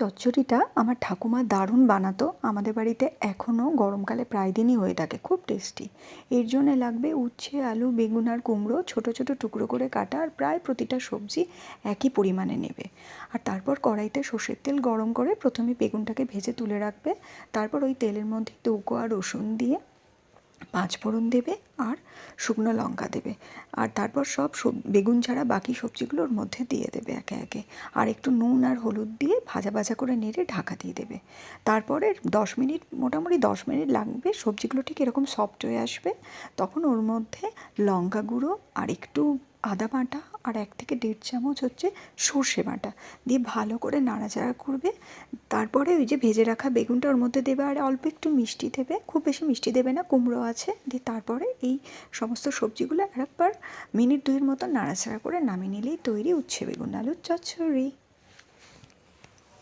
চচ্চড়িটা আমার ঠাকুমা দারুণ বানাতো। আমাদের বাড়িতে এখনও গরমকালে প্রায় দিনই হয়ে থাকে, খুব টেস্টি। এর জন্যে লাগবে উচ্ছে, আলু, বেগুন আর কুমড়ো ছোট ছোট টুকরো করে কাটা, আর প্রায় প্রতিটা সবজি একই পরিমাণে নেবে। আর তারপর কড়াইতে সর্ষের তেল গরম করে প্রথমে বেগুনটাকে ভেজে তুলে রাখবে। তারপর ওই তেলের মধ্যে টুকরো আর রসুন দিয়ে পাঁচফোড়ন দেবে আর শুকনো লঙ্কা দেবে। আর তারপর সব বেগুন ছাড়া বাকি সবজিগুলো ওর মধ্যে দিয়ে দেবে একে একে। আর একটু নুন আর হলুদ দিয়ে ভাজা ভাজা করে নেড়ে ঢাকা দিয়ে দেবে। তারপরে 10 মিনিট, মোটামুটি 10 মিনিট লাগবে, সবজিগুলো ঠিক এরকম সফট হয়ে আসবে। তখন ওর মধ্যে লঙ্কা গুঁড়ো আর একটু আদা বাটা আর 1 থেকে 1.5 চামচ হচ্ছে সর্ষে বাটা দিয়ে ভালো করে নাড়াচাড়া করবে। তারপরে ওই যে ভেজে রাখা বেগুনটা ওর মধ্যে দেবে আর অল্প একটু মিষ্টি দেবে, খুব বেশি মিষ্টি দেবে না, কুমড়ো আছে। দিয়ে তারপরে এই সমস্ত সবজিগুলো আরেকবার মিনিট 2 মতো নাড়াচাড়া করে নামিয়ে নিলেই তৈরি উচ্ছে বেগুন আলুর চচ্চড়ি।